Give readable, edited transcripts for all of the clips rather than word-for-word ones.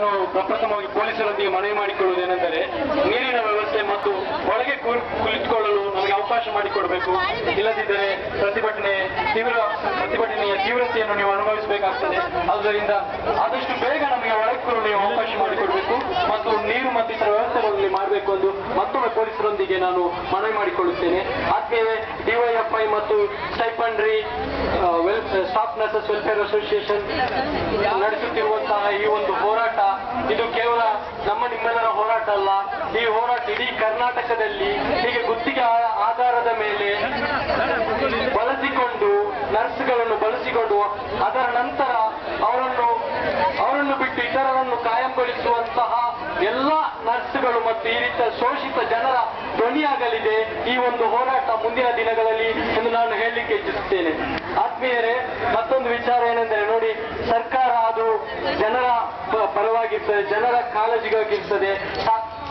ನಾನು ಪ್ರಪ್ರಥಮವಾಗಿ ಪೊಲೀಸರೊಂದಿಗೆ ಮನವಿ ಮಾಡಿಕೊಳ್ಳುವುದೇನೆಂದರೆ ನೀರಿನ ವ್ಯವಸ್ಥೆ ಮತ್ತು ಒಳಗೆ ಕುಳಿತುಕೊಳ್ಳಲು ನಮಗೆ ಅವಕಾಶ ಮಾಡಿಕೊಡಬೇಕು. ಇಲ್ಲದಿದ್ದರೆ ಪ್ರತಿಭಟನೆಯ ತೀವ್ರತೆಯನ್ನು ನೀವು ಅನುಭವಿಸಬೇಕಾಗ್ತದೆ. ಆದ್ದರಿಂದ ಆದಷ್ಟು ಬೇಗ ನಮಗೆ ಒಳಗೆ ನೀವು ಅವಕಾಶ ಮಾಡಿಕೊಡಬೇಕು ಮತ್ತು ನೀರು ಮತ್ತು ಇತರ ವ್ಯವಸ್ಥೆಗಳಲ್ಲಿ ಮಾಡಬೇಕು ಎಂದು ಮತ್ತೊಮ್ಮೆ ಪೊಲೀಸರೊಂದಿಗೆ ನಾನು ಮನವಿ ಮಾಡಿಕೊಳ್ಳುತ್ತೇನೆ. ಹಾಗೆಯೇ ಡಿವೈಎಫ್ಐ ಮತ್ತು ಸ್ಟೈಪಂಡ್ರಿ ಸ್ಟಾಫ್ ನರ್ಸಸ್ ವೆಲ್ಫೇರ್ ಅಸೋಸಿಯೇಷನ್ ನಡೆಸುತ್ತಿರುವಂತಹ ಈ ಒಂದು ಹೋರಾಟ ಇದು ಕೇವಲ ನಮ್ಮ ನಿಮ್ಮೆಲ್ಲರ ಹೋರಾಟ ಅಲ್ಲ. ಈ ಹೋರಾಟ ಇಡೀ ಕರ್ನಾಟಕದಲ್ಲಿ ಹೀಗೆ ಗುತ್ತಿಗೆ ಆಧಾರದ ಮೇಲೆ ನರ್ಸ್ಗಳನ್ನು ಬಳಸಿಕೊಂಡು ಅದರ ನಂತರ ಅವರನ್ನು ಬಿಟ್ಟು ಇತರರನ್ನು ಕಾಯಂಗೊಳಿಸುವಂತಹ ಎಲ್ಲ ನರ್ಸ್ಗಳು ಮತ್ತು ಈ ರೀತಿಯ ಶೋಷಿತ ಜನರ ಧ್ವನಿಯಾಗಲಿದೆ ಈ ಒಂದು ಹೋರಾಟ ಮುಂದಿನ ದಿನಗಳಲ್ಲಿ ಎಂದು ನಾನು ಹೇಳಲಿಕ್ಕೆ ಇಚ್ಛಿಸುತ್ತೇನೆ. ಆತ್ಮೀಯರೇ, ಮತ್ತೊಂದು ವಿಚಾರ ಏನೆಂದರೆ ನೋಡಿ, ಸರ್ಕಾರ ಅದು ಜನರ ಪರವಾಗಿರ್ತದೆ, ಜನರ ಕಾಳಜಿಗಾಗಿರ್ತದೆ.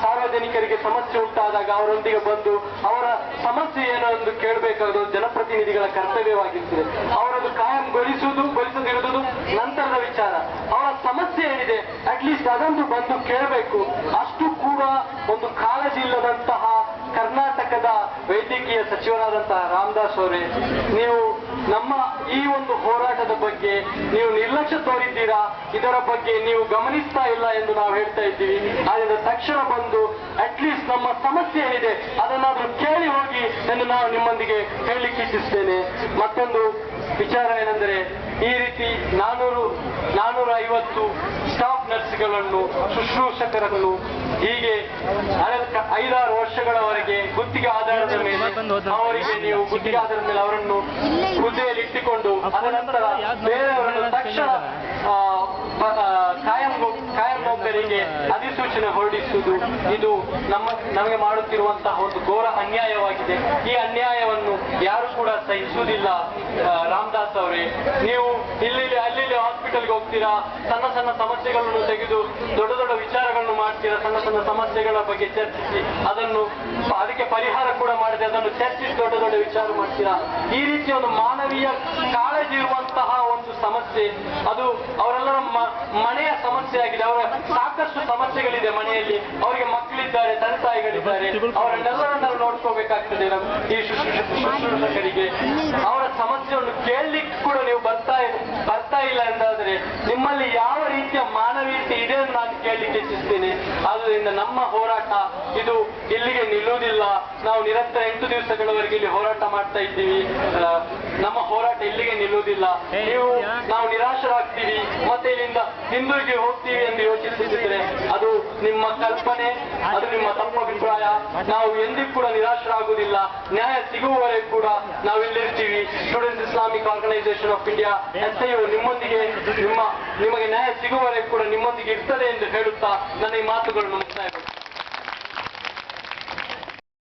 ಸಾರ್ವಜನಿಕರಿಗೆ ಸಮಸ್ಯೆ ಉಂಟಾದಾಗ ಅವರೊಂದಿಗೆ ಬಂದು ಅವರ ಸಮಸ್ಯೆ ಏನೋ ಎಂದು ಕೇಳಬೇಕಾದ ಜನಪ್ರತಿನಿಧಿಗಳ ಕರ್ತವ್ಯವಾಗಿರ್ತದೆ. ಅವರನ್ನು ಗೊಳಿಸದಿರುವುದು ನಂತರದ ವಿಚಾರ. ಅವರ ಸಮಸ್ಯೆ ಏನಿದೆ ಅಟ್ಲೀಸ್ಟ್ ಅದನ್ನು ಬಂದು ಕೇಳಬೇಕು. ಅಷ್ಟು ಕೂಡ ಒಂದು ಕಾಳಜಿ ಇಲ್ಲದಂತಹ ಕರ್ನಾಟಕದ ವೈದ್ಯಕೀಯ ಸಚಿವರಾದಂತಹ ರಾಮದಾಸ್ ಅವರೇ, ನೀವು ನಮ್ಮ ಈ ಒಂದು ಹೋರಾಟದ ಬಗ್ಗೆ ನೀವು ನಿರ್ಲಕ್ಷ್ಯ ತೋರಿದ್ದೀರಾ. ಇದರ ಬಗ್ಗೆ ನೀವು ಗಮನಿಸ್ತಾ ಇಲ್ಲ ಎಂದು ನಾವು ಹೇಳ್ತಾ ಇದ್ದೀವಿ. ಆದ್ದರಿಂದ ತಕ್ಷಣ ಬಂದು ಅಟ್ಲೀಸ್ಟ್ ನಮ್ಮ ಸಮಸ್ಯೆ ಏನಿದೆ ಅದನ್ನಾದ್ರೂ ಕೇಳಿ ಹೋಗಿ ಎಂದು ನಾವು ನಿಮ್ಮೊಂದಿಗೆ ಹೇಳಲಿಕ್ಕೆ ಇಚ್ಛಿಸ್ತೇನೆ. ಮತ್ತೊಂದು ವಿಚಾರ ಏನೆಂದರೆ, ಈ ರೀತಿ 450 ಸ್ಟಾಫ್ ನರ್ಸ್ಗಳನ್ನು, ಶುಶ್ರೂಷಕರನ್ನು ಹೀಗೆ 5-6 ವರ್ಷಗಳವರೆಗೆ ಗುತ್ತಿಗೆ ಆಧಾರದ ಮೇಲೆ ಅವರನ್ನು ಹುದ್ದೆಯಲ್ಲಿ ಇಟ್ಟುಕೊಂಡು ಅದ ನಂತರ ಬೇರೆಯವರನ್ನು ತಕ್ಷಣ ಕಾಯಂ ನೌಕರಿಗೆ ಅಧಿಸೂಚನೆ ಹೊರಡಿಸುವುದು ಇದು ನಮಗೆ ಮಾಡುತ್ತಿರುವಂತಹ ಒಂದು ಘೋರ ಅನ್ಯಾಯವಾಗಿದೆ. ಈ ಅನ್ಯಾಯವನ್ನು ಯಾರು ಕೂಡ ಸಹಿಸುವುದಿಲ್ಲ. ರಾಮದಾಸ್ ಅವರೇ, ನೀವು ಇಲ್ಲಿ ಹಾಸ್ಪಿಟಲ್ಗೆ ಹೋಗ್ತೀರಾ, ಸಣ್ಣ ಸಣ್ಣ ಸಮಸ್ಯೆಗಳನ್ನು ತೆಗೆದು ದೊಡ್ಡ ದೊಡ್ಡ ವಿಚಾರಗಳನ್ನು ಮಾಡ್ತೀರಾ, ಸಣ್ಣ ಸಣ್ಣ ಸಮಸ್ಯೆಗಳ ಬಗ್ಗೆ ಚರ್ಚಿಸಿ ಅದಕ್ಕೆ ಪರಿಹಾರ ಕೂಡ ಮಾಡದೆ ಅದನ್ನು ಚರ್ಚಿಸಿ ದೊಡ್ಡ ದೊಡ್ಡ ವಿಚಾರ ಮಾಡ್ತೀರಾ. ಈ ರೀತಿಯ ಒಂದು ಮಾನವೀಯ ಕಾಳಜಿ ಇರುವಂತಹ ಒಂದು ಸಮಸ್ಯೆ ಅದು ಅವರೆಲ್ಲರ ಮನೆಯ ಸಮಸ್ಯೆ ಆಗಿದೆ. ಅವರ ಸಾಕಷ್ಟು ಸಮಸ್ಯೆಗಳಿದೆ ಮನೆಯಲ್ಲಿ. ಅವರಿಗೆ ಮಕ್ಕಳಿದ್ದಾರೆ, ತಂದೆ ತಾಯಿಗಳಿದ್ದಾರೆ, ಅವರನ್ನೆಲ್ಲರನ್ನ ನೋಡ್ಕೋಬೇಕಾಗ್ತದೆ. ಈ ಶುಶ್ರೂಷಕರಿಗೆ ಅವರ ಸಮಸ್ಯೆಯನ್ನು ಕೇಳಲಿಕ್ಕೆ ಕೂಡ ನೀವು ಬರ್ತಾ ಇಲ್ಲ ಎಂದಾದರೆ ನಿಮ್ಮಲ್ಲಿ ಯಾವ ರೀತಿಯ ಮಾನವೀಯತೆ ಇದೆ ಎಂದು ನಾನು ಕೇಳಲಿಕ್ಕೆ ಇಚ್ಛಿಸ್ತೇನೆ. ಆದ್ದರಿಂದ ನಮ್ಮ ಹೋರಾಟ ಇದು ಇಲ್ಲಿಗೆ ನಿಲ್ಲುವುದಿಲ್ಲ. ನಾವು ನಿರಂತರ 8 ದಿವಸಗಳವರೆಗೆ ಇಲ್ಲಿ ಹೋರಾಟ ಮಾಡ್ತಾ ಇದ್ದೀವಿ. ನಮ್ಮ ಹೋರಾಟ ಇಲ್ಲಿಗೆ ನಿಲ್ಲುವುದಿಲ್ಲ. ನಾವು ನಿರಾಶರಾಗ್ತೀವಿ ಮತ್ತೆ ಇಲ್ಲಿಂದ ಹಿಂದಿರುಗಿ ಹೋಗ್ತೀವಿ ಎಂದು ಯೋಚಿಸುತ್ತಿದ್ದರೆ ಅದು ನಿಮ್ಮ ಕಲ್ಪನೆ, ಅದು ನಿಮ್ಮ ತಪ್ಪು ಅಭಿಪ್ರಾಯ. ನಾವು ಎಂದಿಗೂ ಕೂಡ ನಿರಾಶರಾಗುವುದಿಲ್ಲ. ನ್ಯಾಯ ಸಿಗುವವರೆಗೂ ಕೂಡ ನಾವು ಇಲ್ಲಿರ್ತೀವಿ. Students Islamic organisation of India SIU ನಿಮಗೆ ನ್ಯಾಯ ಸಿಗುವವರೆಗೂ ಕೂಡ ನಿಮ್ಮೊಂದಿಗೆ ಇರ್ತದೆ ಎಂದು ಹೇಳುತ್ತಾ ನನ್ನ ಈ ಮಾತುಗಳನ್ನು ಮುಕ್ತಾಯ